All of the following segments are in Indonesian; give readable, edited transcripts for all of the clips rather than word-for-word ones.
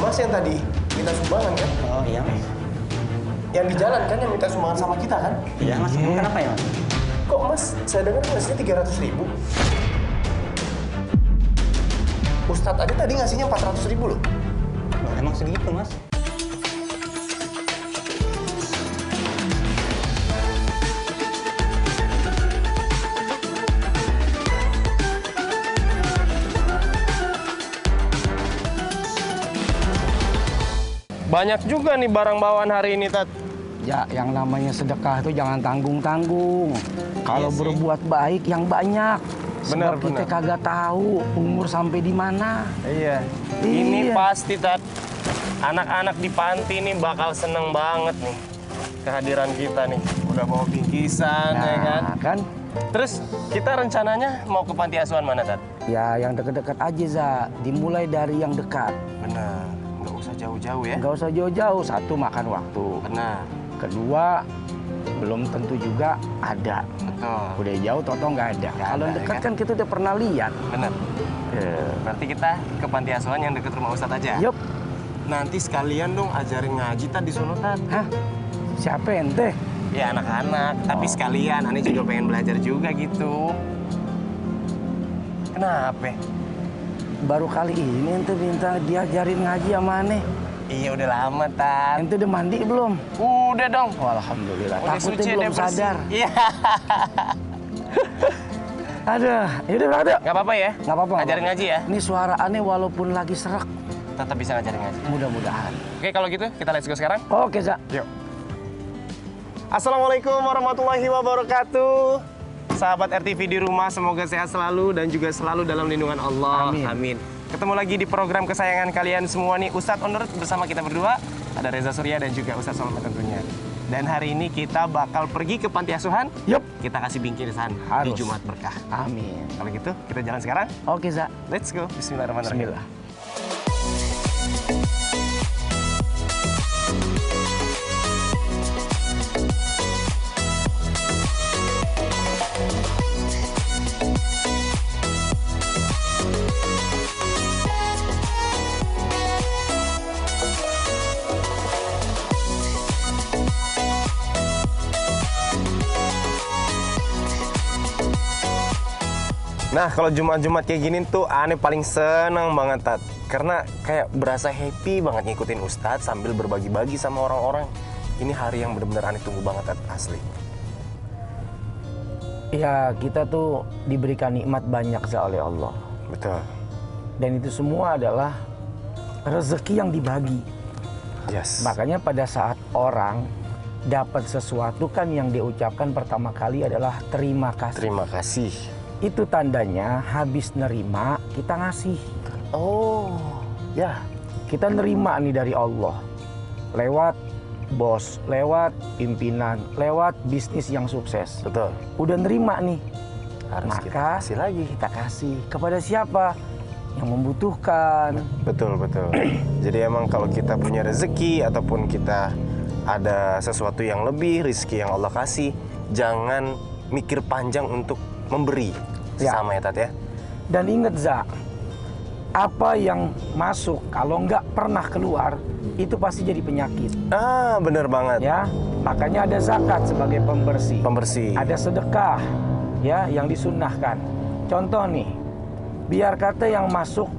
Mas yang tadi minta sumbangan kan? Oh iya mas. Yang di jalan kan yang minta sumbangan sama kita kan? Iya mas, kenapa ya mas? Kok Mas, saya dengar ngasihnya 300.000? Ustadz Adi tadi ngasihnya 400.000 loh. Oh, emang segitu mas? Banyak juga nih barang bawaan hari ini, Tat. Ya, yang namanya sedekah itu jangan tanggung-tanggung. Kalau sih. berbuat baik yang banyak. Benar, Sebab kita benar. kagak tahu umur sampai di mana. Iya. Iya. Ini pasti, Tat. Anak-anak di panti nih bakal seneng banget nih kehadiran kita nih. Udah bawa bingkisan, ya kan? Kan? Terus kita rencananya mau ke panti asuhan mana, Tat? Ya, yang dekat-dekat aja, Za. Dimulai dari yang dekat. Benar. Nggak usah jauh-jauh ya. Nggak usah jauh-jauh. Satu, makan waktu. Benar. Kedua, belum tentu juga ada. Betul. Udah jauh, toto nggak ada. Nggak Kalau ada, dekat ya kan kita udah pernah lihat. Benar. Berarti kita ke panti asuhan yang dekat rumah Ustadz aja. Yup. Nanti sekalian dong ajarin ngaji, Tat, di sono, Tat. Hah? Siapa ente? Ya anak-anak, tapi sekalian Ani juga pengen belajar juga gitu. Kenapa? Baru kali ini ente minta diajarin ngaji sama aneh. Iya udah lama, Tat. Ente udah mandi belum? Udah dong. Oh, alhamdulillah. Udah Takutnya suci, belum udah bersih. sadar. Iya. Aduh, yaudah berangkat yuk. Nggak apa-apa ya? Nggak apa-apa. nggak Ajarin apa-apa. ngaji ya? Ini suara aneh walaupun lagi serak. Tetap bisa ngajarin ngaji. Mudah-mudahan. Oke, kalau gitu kita let's go sekarang. Oke, Za. Yuk. Assalamualaikum warahmatullahi wabarakatuh. Sahabat RTV di rumah, semoga sehat selalu dan juga selalu dalam lindungan Allah. Amin. Ketemu lagi di program kesayangan kalian semua nih, Ustadz On The Road bersama kita berdua. Ada Reza Surya dan juga Ustadz Solomon tentunya. Dan hari ini kita bakal pergi ke panti asuhan. Yup. Kita kasih bingkisan di Harus. Jumat Berkah. Amin. Kalau gitu, kita jalan sekarang. Oke, Za. Let's go. Bismillahirrahmanirrahim. Bismillah. Nah, kalau Jumat-Jumat kayak gini tuh Ane paling seneng banget, Tat. Karena kayak berasa happy banget ngikutin Ustadz sambil berbagi-bagi sama orang-orang. Ini hari yang benar-benar Ane tunggu banget, Tat, asli. Ya, kita tuh diberikan nikmat banyak, Za, oleh Allah. Betul. Dan itu semua adalah rezeki yang dibagi. Yes. Makanya pada saat orang dapat sesuatu kan yang diucapkan pertama kali adalah terima kasih. Terima kasih. Itu tandanya habis nerima kita ngasih. Oh, ya. Kita nerima nih dari Allah. Lewat bos, lewat pimpinan, lewat bisnis yang sukses. Betul. Udah nerima nih. Harus kita Maka kasih lagi. kita kasih kepada siapa? Yang membutuhkan. Betul, betul. Jadi emang kalau kita punya rezeki ataupun kita ada sesuatu yang lebih, rezeki yang Allah kasih, jangan mikir panjang untuk memberi. Ya. Sama ya, Tat ya? Dan ingat, Za, apa yang masuk kalau nggak pernah keluar itu pasti jadi penyakit. Ah, bener banget. Ya, makanya ada zakat sebagai pembersih. Pembersih. Ada sedekah, ya, yang disunnahkan. Contoh nih, biar kata yang masuk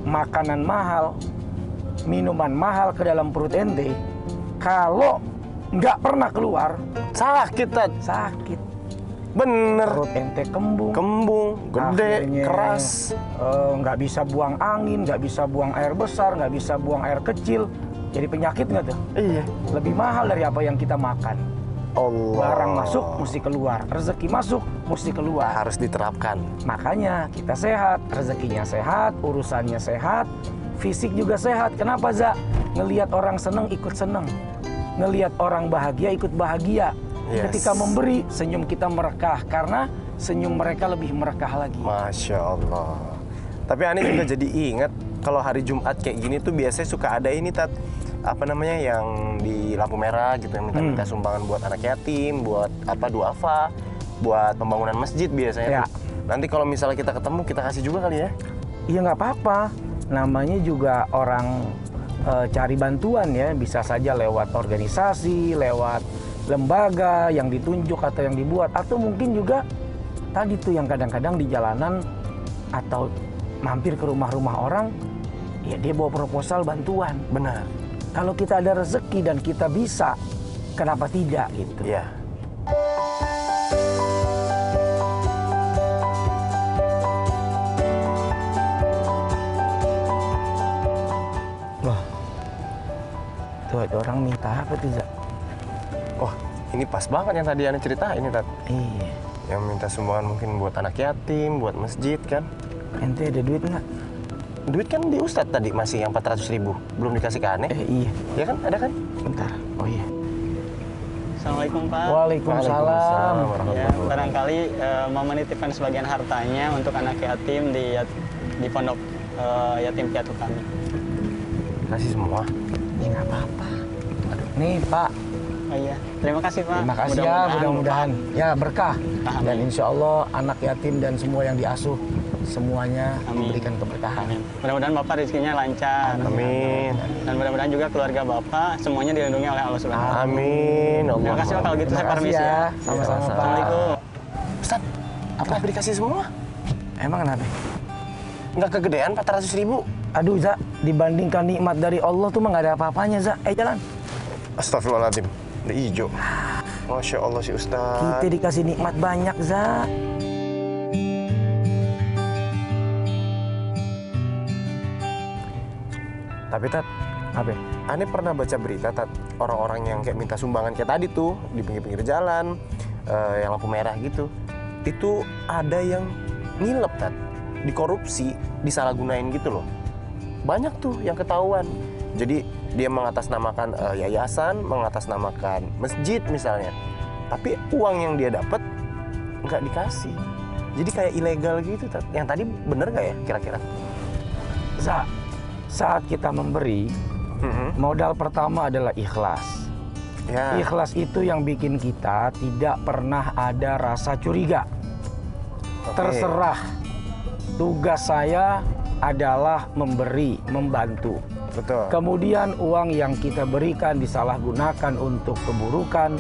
makanan mahal, minuman mahal ke dalam perut ente, kalau nggak pernah keluar, Sakit, Tat. sakit. Bener. Perut ente kembung. Kembung, gede, Akhirnya, keras. nggak bisa buang angin, nggak bisa buang air besar, nggak bisa buang air kecil. Jadi penyakit nggak tuh? Iya. Lebih mahal dari apa yang kita makan. Allah. Barang masuk mesti keluar, rezeki masuk mesti keluar. Harus diterapkan. Makanya kita sehat, rezekinya sehat, urusannya sehat, fisik juga sehat. Kenapa, Za? Ngelihat orang seneng ikut seneng, ngelihat orang bahagia ikut bahagia. Yes. Ketika memberi, senyum kita merekah karena senyum mereka lebih merekah lagi. Masya Allah. Tapi Ani juga jadi ingat kalau hari Jumat kayak gini tuh biasanya suka ada ini, Tat, apa namanya, yang di lampu merah gitu, yang minta sumbangan buat anak yatim, buat apa, duafa, buat pembangunan masjid biasanya. Ya. Tuh. Nanti kalau misalnya kita ketemu, kita kasih juga kali ya. Iya, nggak apa-apa. Namanya juga orang cari bantuan ya, bisa saja lewat organisasi, lewat lembaga yang ditunjuk atau yang dibuat, atau mungkin juga tadi tuh yang kadang-kadang di jalanan atau mampir ke rumah-rumah orang, ya dia bawa proposal bantuan. Benar. Kalau kita ada rezeki dan kita bisa, kenapa tidak gitu? Ya. Wah, tuh ada orang minta apa tuh, Zak? Wah, ini pas banget yang tadi Ane cerita ini, Tat. Iya. Yang minta sumbangan mungkin buat anak yatim, buat masjid kan. Ente ada duit nggak? Duit kan di Ustadz tadi masih yang 400.000. Belum dikasih ke Ane. Iya. Ya kan, ada kan? Bentar. Oh iya. Assalamualaikum Pak. Waalaikumsalam. Ya, barangkali mau menitipkan sebagian hartanya untuk anak yatim di pondok yatim piatu kami. Kasih semua. Ya nggak apa-apa. Nih Pak, Oh iya, terima kasih Pak. terima kasih ya, mudah-mudahan ya berkah. Amin. Dan insya Allah anak yatim dan semua yang diasuh semuanya Amin. diberikan keberkahan. Amin. Mudah-mudahan Bapak rezekinya lancar. Amin. Dan mudah-mudahan juga keluarga Bapak semuanya dilindungi oleh Allah Subhanahu wa Ta'ala. Amin. Terima kasih Pak, kalau gitu Terima saya kasih permisi ya, ya. sama-sama Pak. Assalamualaikum. Ustadz, apa dikasih semua? Emang kenapa? Nggak kegedean 400.000? Aduh Zak, dibandingkan nikmat dari Allah tuh mah nggak ada apa-apanya Zak. Jalan. Astagfirullahaladzim. Udah hijau. Masya Allah si Ustadz. Kita dikasih nikmat banyak Zak. Tapi Tat, Apa? Ane pernah baca berita Tat, orang-orang yang kayak minta sumbangan kayak tadi tuh di pinggir-pinggir jalan, yang lampu merah gitu, itu ada yang nilep Tat, dikorupsi, disalahgunain gitu loh. Banyak tuh yang ketahuan. Jadi dia mengatasnamakan yayasan, mengatasnamakan masjid misalnya, tapi uang yang dia dapat nggak dikasih. Jadi kayak ilegal gitu Tat. Yang tadi bener nggak ya kira-kira? Zak, saat kita memberi, modal pertama adalah ikhlas. Ya. Ikhlas itu yang bikin kita tidak pernah ada rasa curiga. Oke. Terserah. Tugas saya adalah memberi, membantu. Betul. Kemudian uang yang kita berikan disalahgunakan untuk keburukan,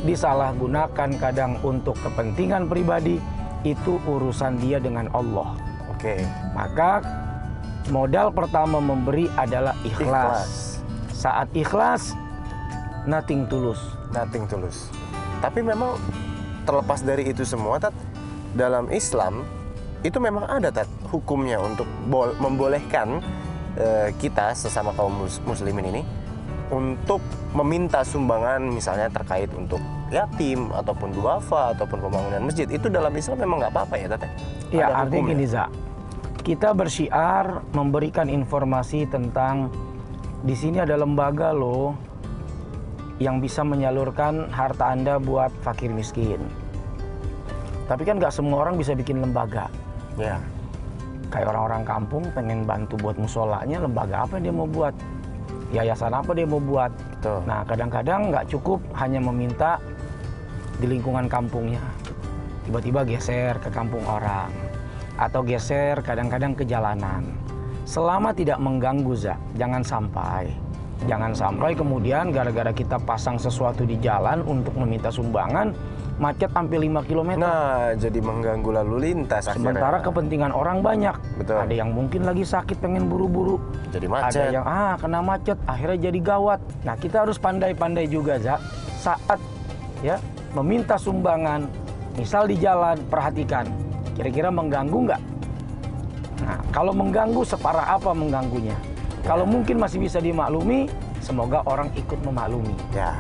disalahgunakan kadang untuk kepentingan pribadi, itu urusan dia dengan Allah. Oke. Maka modal pertama memberi adalah ikhlas. Saat ikhlas, nothing tulus. Nothing tulus. Tapi memang terlepas dari itu semua, Tat, dalam Islam itu memang ada Tat hukumnya untuk membolehkan kita sesama kaum muslimin ini untuk meminta sumbangan misalnya terkait untuk yatim ataupun duafa ataupun pembangunan masjid. Itu dalam Islam memang nggak apa-apa ya Tat? Ya, Ada artinya hukumnya? gini Za, kita bersyiar memberikan informasi tentang di sini ada lembaga loh yang bisa menyalurkan harta Anda buat fakir miskin. Tapi kan nggak semua orang bisa bikin lembaga. Ya. Kayak orang-orang kampung pengen bantu buat musolanya, lembaga apa yang dia mau buat? Yayasan apa dia mau buat? Betul. Nah, kadang-kadang nggak cukup hanya meminta di lingkungan kampungnya. Tiba-tiba geser ke kampung orang. Atau geser kadang-kadang ke jalanan. Selama tidak mengganggu, jangan sampai. Jangan sampai kemudian gara-gara kita pasang sesuatu di jalan untuk meminta sumbangan, macet sampai 5 km. Nah, jadi mengganggu lalu lintas Sementara akhirnya. kepentingan orang banyak. Betul. Ada yang mungkin lagi sakit pengen buru-buru. Jadi macet. Ada yang kena macet, akhirnya jadi gawat. Nah, kita harus pandai-pandai juga, saat ya meminta sumbangan, misal di jalan, perhatikan kira-kira mengganggu nggak? Nah, kalau mengganggu separah apa mengganggunya? Kalau mungkin masih bisa dimaklumi, semoga orang ikut memaklumi. Ya.